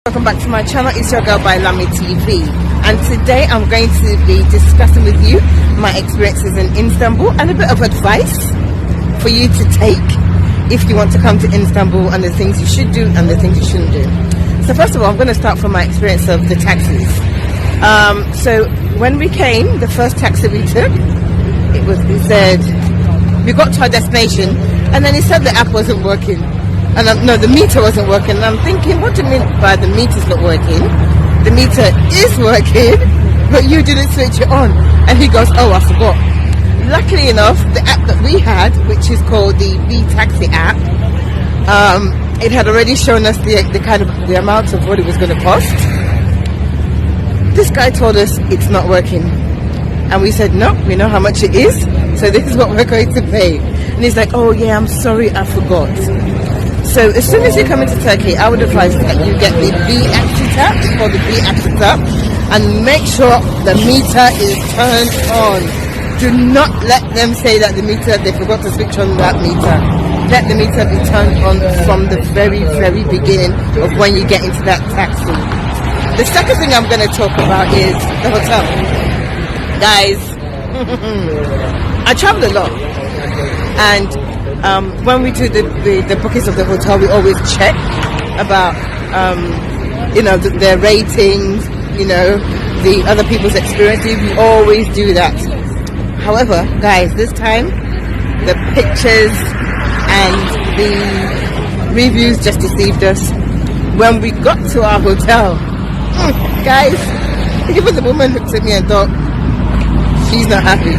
Welcome back to my channel. It's your girl by Lami TV, and today I'm going to be discussing with you my experiences in Istanbul and a bit of advice for you to take if you want to come to Istanbul, and the things you should do and the things you shouldn't do. So first of all, I'm going to start from my experience of the taxis. So when we came, the first taxi we took, it said we got to our destination, and then it said the app wasn't working. And no, the meter wasn't working. And I'm thinking, what do you mean by the meter's not working? The meter is working, but you didn't switch it on. And he goes, oh, I forgot. Luckily enough, the app that we had, which is called the V-Taxi app, it had already shown us the amount of what it was going to cost. This guy told us it's not working. And we said, no, we know how much it is, so this is what we're going to pay. And he's like, oh yeah, I'm sorry, I forgot. So as soon as you come into Turkey, I would advise that you get the V-Axis app, it's called the V-Axis app, and make sure the meter is turned on. Do not let them say that they forgot to switch on that meter. Let the meter be turned on from the very, very beginning of when you get into that taxi. The second thing I'm going to talk about is the hotel. Guys, I travel a lot, and when we do the bookings of the hotel, we always check about their ratings, the other people's experiences. We always do that. However, guys, this time the pictures and the reviews just deceived us. When we got to our hotel, guys, even the woman looked at me and thought she's not happy.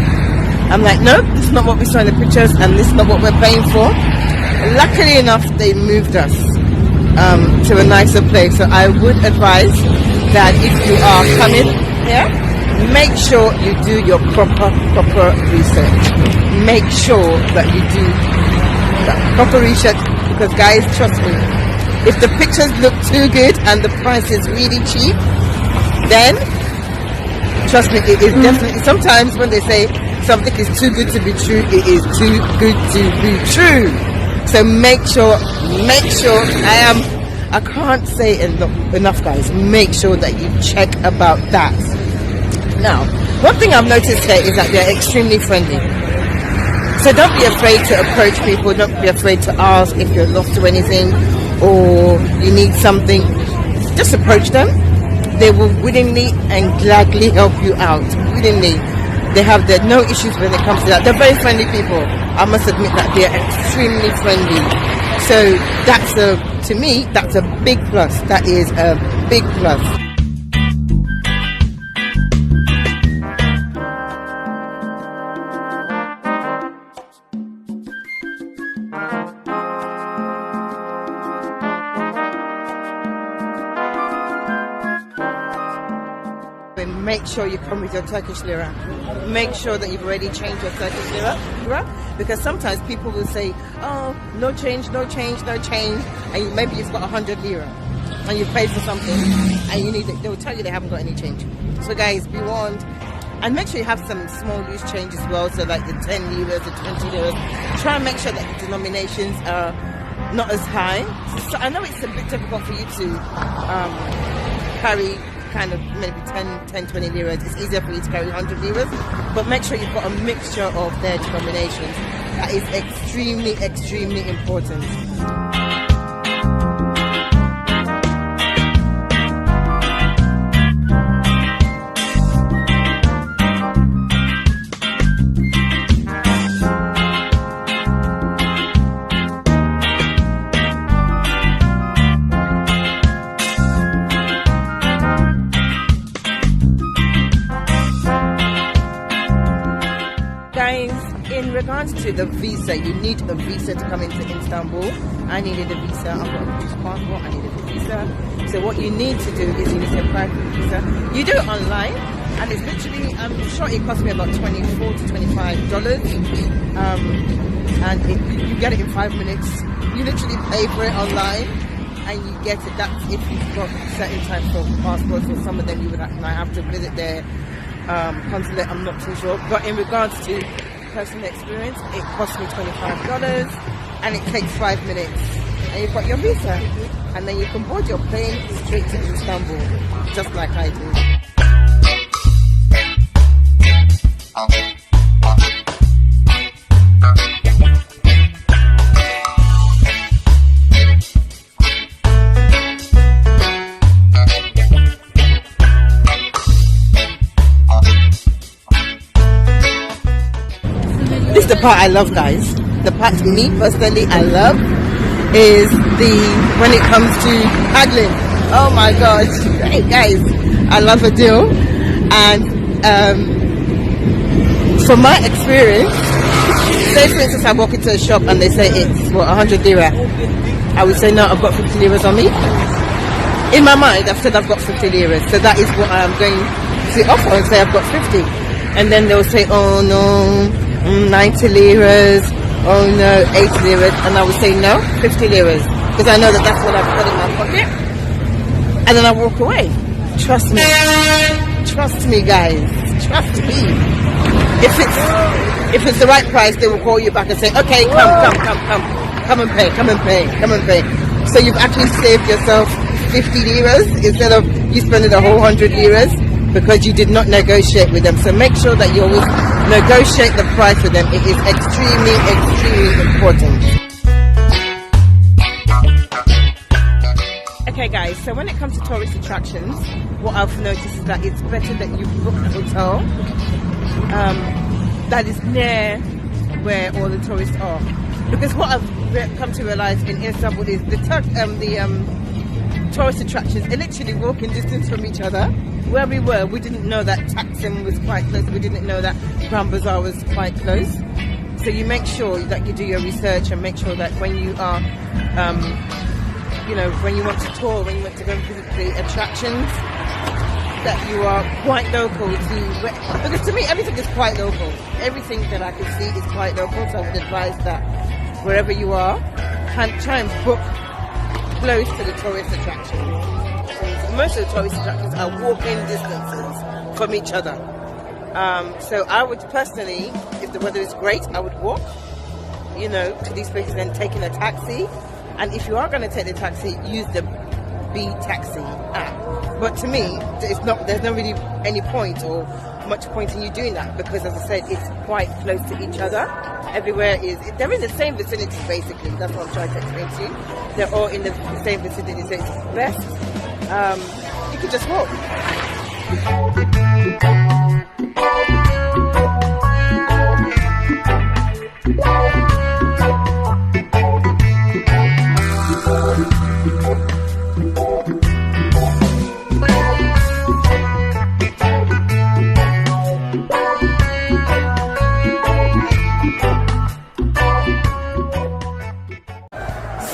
I'm like, no, this is not what we saw in the pictures, and this is not what we're paying for. Luckily enough, they moved us to a nicer place. So I would advise that if you are coming here, make sure you do your proper research. Make sure that you do that proper research, because guys, trust me, if the pictures look too good and the price is really cheap, then trust me, it is definitely, sometimes when they say something is too good to be true, it is too good to be true. So make sure, I can't say enough guys, make sure that you check about that. Now, one thing I've noticed here is that they're extremely friendly. So don't be afraid to approach people, don't be afraid to ask if you're lost to anything or you need something. Just approach them. They will willingly and gladly help you out, willingly. They have no issues when it comes to that. They're very friendly people. I must admit that they're extremely friendly. So to me, that's a big plus. That is a big plus. Make sure you come with your Turkish lira. Make sure that you've already changed your Turkish lira, because sometimes people will say, oh, no change, and maybe you've got 100 lira and you paid for something and you need it. They will tell you they haven't got any change. So guys, be warned, and make sure you have some small loose change as well, so like the 10 liras, the 20 liras. Try and make sure that the denominations are not as high. So I know it's a bit difficult for you to carry kind of maybe 10, 20 liras. It's easier for you to carry 100 liras, but make sure you've got a mixture of their denominations. That is extremely, extremely important. In regards to the visa, you need a visa to come into Istanbul. I needed a visa. I've got a British passport. I needed a visa. So what you need to do is you need to apply for a visa. You do it online, and it's literally, I'm sure it cost me about $24 to $25. And you get it in 5 minutes. You literally pay for it online, and you get it. That's if you've got certain types of passports, or some of them you would have to visit their consulate. I'm not too sure. But in regards to personal experience, it cost me $25 and it takes 5 minutes and you've got your visa. and then you can board your plane straight to Istanbul, just like I do. This is the part I love, guys. The part me personally I love is when it comes to haggling. Oh my gosh. Hey guys, I love a deal. And from my experience, say for instance I walk into a shop and they say it's 100 lira. I would say no, I've got 50 liras on me. In my mind I've said I've got 50 liras, so that is what I'm going to offer and say I've got 50. And then they'll say, oh no, 90 liras, oh no, 80 liras, and I would say no, 50 liras, because I know that that's what I've got in my pocket, and then I walk away. Trust me guys, trust me. If it's the right price, they will call you back and say, okay, come and pay. So you've actually saved yourself 50 liras instead of you spending the whole 100 liras, because you did not negotiate with them. So make sure that you always negotiate the price with them. It is extremely important. Okay guys, so when it comes to tourist attractions, what I've noticed is that it's better that you book a hotel that is near where all the tourists are. Because what I've come to realize in Istanbul is the tourist attractions are literally walking distance from each other. Where we were, we didn't know that Taksim was quite close. We didn't know that Grand Bazaar was quite close. So you make sure that you do your research and make sure that when you are, when you want to tour, when you want to go and visit the attractions, that you are quite local to. Because to me, everything is quite local. Everything that I can see is quite local. So I would advise that wherever you are, try and book close to the tourist attractions. Most of the tourist attractions are walking distances from each other. So I would personally, if the weather is great, I would walk, to these places and taking a taxi. And if you are going to take the taxi, use the B Taxi app. But to me, there's not really any point or much point in you doing that, because as I said, it's quite close to each other. They're in the same vicinity basically. That's what I'm trying to explain to you. They're all in the same vicinity, so it's best. You could just walk.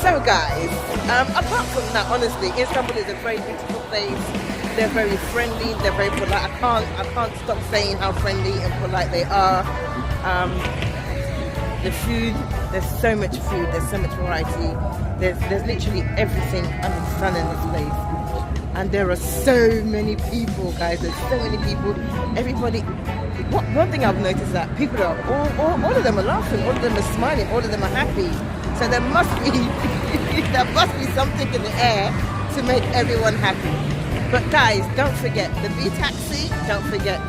So guys, apart from that, honestly, Istanbul is a very beautiful place. They're very friendly, they're very polite. I can't stop saying how friendly and polite they are. The food, there's so much food, there's so much variety. There's literally everything under the sun in this place. And there are so many people, guys. There's so many people. Everybody. One thing I've noticed is that people are all of them are laughing, all of them are smiling, all of them are happy. So there must be something in the air to make everyone happy. But guys, don't forget the B Taxi, don't forget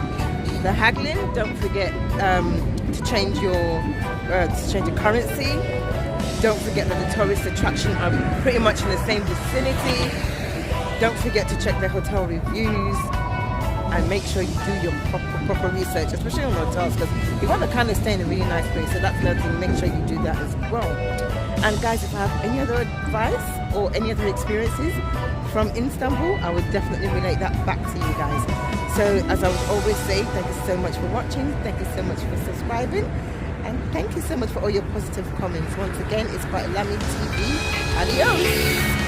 the haggling, don't forget to change your currency. Don't forget that the tourist attractions are pretty much in the same vicinity. Don't forget to check the hotel reviews and make sure you do your proper research, especially on hotels, because you want to kind of stay in a really nice place. So that's another thing. Make sure you do that as well. And guys, if I have any other advice or any other experiences from Istanbul, I would definitely relate that back to you guys. So as I would always say, thank you so much for watching, thank you so much for subscribing, and thank you so much for all your positive comments. Once again, it's by Lami TV. Adios.